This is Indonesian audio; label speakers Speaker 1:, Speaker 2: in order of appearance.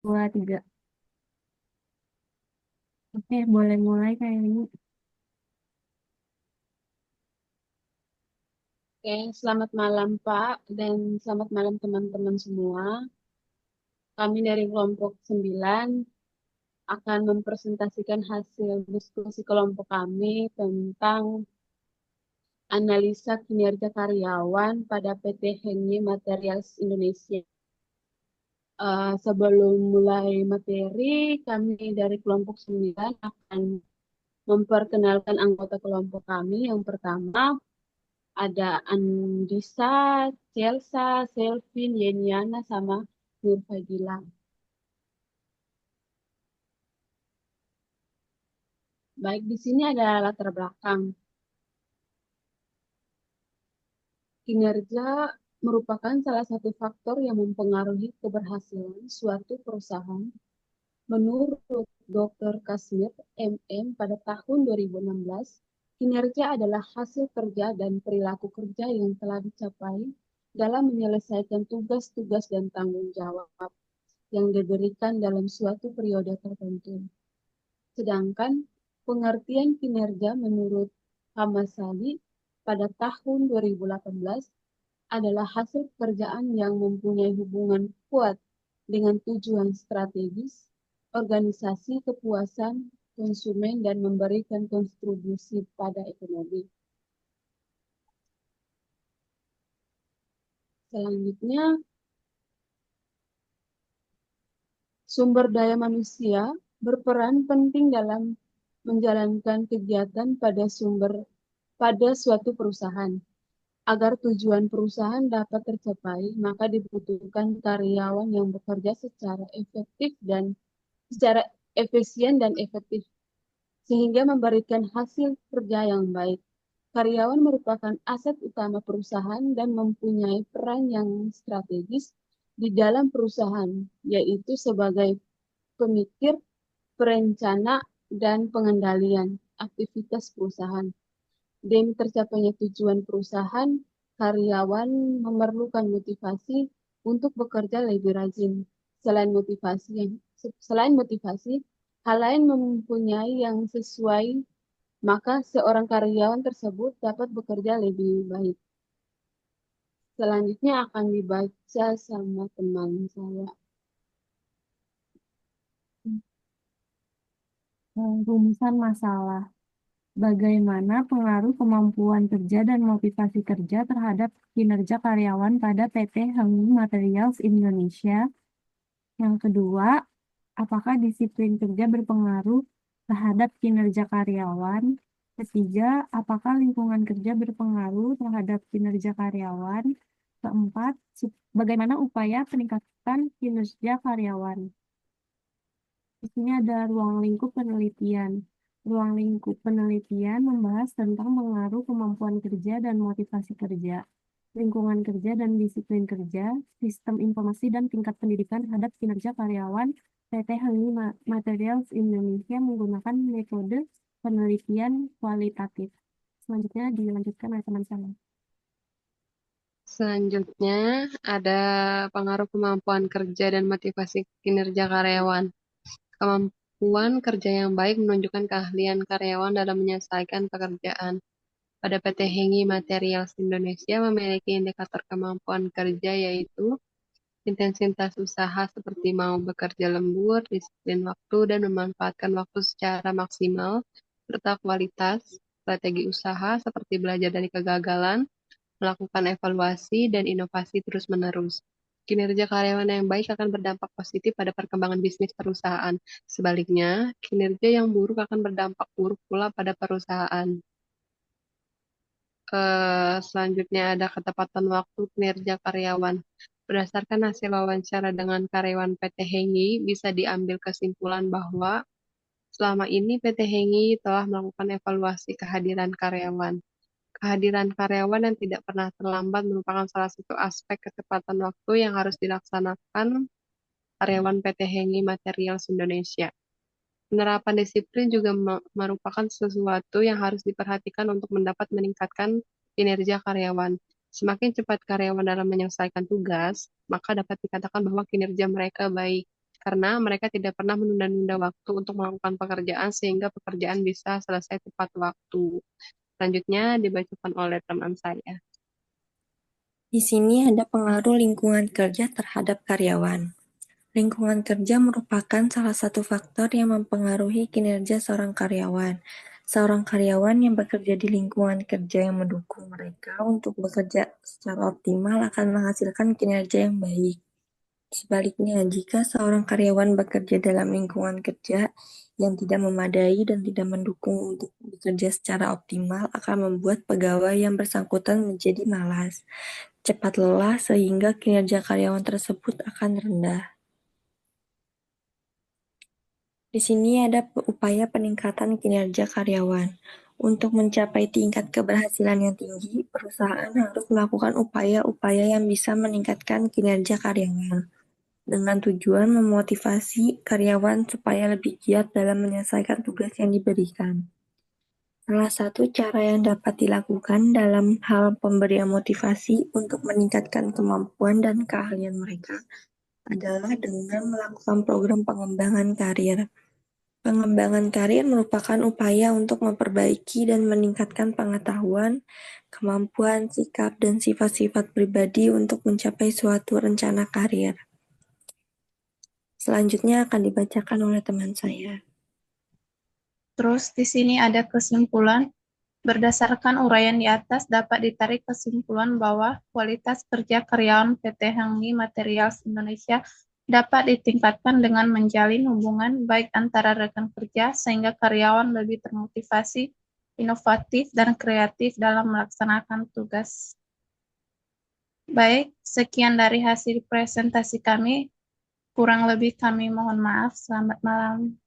Speaker 1: Dua, tiga. Oke, boleh mulai kayaknya.
Speaker 2: Oke, selamat malam Pak dan selamat malam teman-teman semua. Kami dari kelompok 9 akan mempresentasikan hasil diskusi kelompok kami tentang analisa kinerja karyawan pada PT Hengy Materials Indonesia. Sebelum mulai materi, kami dari kelompok 9 akan memperkenalkan anggota kelompok kami. Yang pertama, ada Andisa, Celsa, Selvin, Yeniana, sama Nurfadila. Baik, di sini ada latar belakang. Kinerja merupakan salah satu faktor yang mempengaruhi keberhasilan suatu perusahaan. Menurut Dr. Kasmir, MM, pada tahun 2016, kinerja adalah hasil kerja dan perilaku kerja yang telah dicapai dalam menyelesaikan tugas-tugas dan tanggung jawab yang diberikan dalam suatu periode tertentu. Sedangkan pengertian kinerja menurut Hamasali pada tahun 2018 adalah hasil pekerjaan yang mempunyai hubungan kuat dengan tujuan strategis, organisasi, kepuasan konsumen, dan memberikan kontribusi pada ekonomi. Selanjutnya, sumber daya manusia berperan penting dalam menjalankan kegiatan pada suatu perusahaan. Agar tujuan perusahaan dapat tercapai, maka dibutuhkan karyawan yang bekerja secara efisien dan efektif sehingga memberikan hasil kerja yang baik. Karyawan merupakan aset utama perusahaan dan mempunyai peran yang strategis di dalam perusahaan, yaitu sebagai pemikir, perencana, dan pengendalian aktivitas perusahaan. Demi tercapainya tujuan perusahaan, karyawan memerlukan motivasi untuk bekerja lebih rajin. Selain selain motivasi, hal lain mempunyai yang sesuai, maka seorang karyawan tersebut dapat bekerja lebih baik. Selanjutnya akan dibaca sama teman saya.
Speaker 1: Rumusan masalah. Bagaimana pengaruh kemampuan kerja dan motivasi kerja terhadap kinerja karyawan pada PT Hengyu Materials Indonesia? Yang kedua, apakah disiplin kerja berpengaruh terhadap kinerja karyawan? Ketiga, apakah lingkungan kerja berpengaruh terhadap kinerja karyawan? Keempat, bagaimana upaya peningkatan kinerja karyawan? Di sini ada ruang lingkup penelitian. Ruang lingkup penelitian membahas tentang pengaruh kemampuan kerja dan motivasi kerja, lingkungan kerja dan disiplin kerja, sistem informasi dan tingkat pendidikan terhadap kinerja karyawan. PT Hengyu Materials Indonesia menggunakan metode penelitian kualitatif. Selanjutnya dilanjutkan oleh teman saya.
Speaker 3: Selanjutnya ada pengaruh kemampuan kerja dan motivasi kinerja karyawan. Kemampuan kerja yang baik menunjukkan keahlian karyawan dalam menyelesaikan pekerjaan. Pada PT Hengy Materials Indonesia memiliki indikator kemampuan kerja yaitu intensitas usaha seperti mau bekerja lembur, disiplin waktu, dan memanfaatkan waktu secara maksimal, serta kualitas, strategi usaha seperti belajar dari kegagalan, melakukan evaluasi dan inovasi terus-menerus. Kinerja karyawan yang baik akan berdampak positif pada perkembangan bisnis perusahaan. Sebaliknya, kinerja yang buruk akan berdampak buruk pula pada perusahaan. Selanjutnya ada ketepatan waktu kinerja karyawan. Berdasarkan hasil wawancara dengan karyawan PT Hengy, bisa diambil kesimpulan bahwa selama ini PT Hengy telah melakukan evaluasi kehadiran karyawan. Kehadiran karyawan yang tidak pernah terlambat merupakan salah satu aspek ketepatan waktu yang harus dilaksanakan karyawan PT Hengy Materials Indonesia. Penerapan disiplin juga merupakan sesuatu yang harus diperhatikan untuk mendapat meningkatkan kinerja karyawan. Semakin cepat karyawan dalam menyelesaikan tugas, maka dapat dikatakan bahwa kinerja mereka baik. karena mereka tidak pernah menunda-nunda waktu untuk melakukan pekerjaan sehingga pekerjaan bisa selesai tepat waktu. Selanjutnya dibacakan oleh teman saya.
Speaker 4: Di sini ada pengaruh lingkungan kerja terhadap karyawan. Lingkungan kerja merupakan salah satu faktor yang mempengaruhi kinerja seorang karyawan. Seorang karyawan yang bekerja di lingkungan kerja yang mendukung mereka untuk bekerja secara optimal akan menghasilkan kinerja yang baik. Sebaliknya, jika seorang karyawan bekerja dalam lingkungan kerja yang tidak memadai dan tidak mendukung untuk bekerja secara optimal, akan membuat pegawai yang bersangkutan menjadi malas, cepat lelah, sehingga kinerja karyawan tersebut akan rendah. Di sini ada upaya peningkatan kinerja karyawan. Untuk mencapai tingkat keberhasilan yang tinggi, perusahaan harus melakukan upaya-upaya yang bisa meningkatkan kinerja karyawan, dengan tujuan memotivasi karyawan supaya lebih giat dalam menyelesaikan tugas yang diberikan. Salah satu cara yang dapat dilakukan dalam hal pemberian motivasi untuk meningkatkan kemampuan dan keahlian mereka adalah dengan melakukan program pengembangan karir. Pengembangan karir merupakan upaya untuk memperbaiki dan meningkatkan pengetahuan, kemampuan, sikap, dan sifat-sifat pribadi untuk mencapai suatu rencana karir. Selanjutnya akan dibacakan oleh teman saya.
Speaker 5: Terus di sini ada kesimpulan. Berdasarkan uraian di atas dapat ditarik kesimpulan bahwa kualitas kerja karyawan PT Hangni Materials Indonesia dapat ditingkatkan dengan menjalin hubungan baik antara rekan kerja sehingga karyawan lebih termotivasi, inovatif, dan kreatif dalam melaksanakan tugas. Baik, sekian dari hasil presentasi kami. Kurang lebih kami mohon maaf. Selamat malam.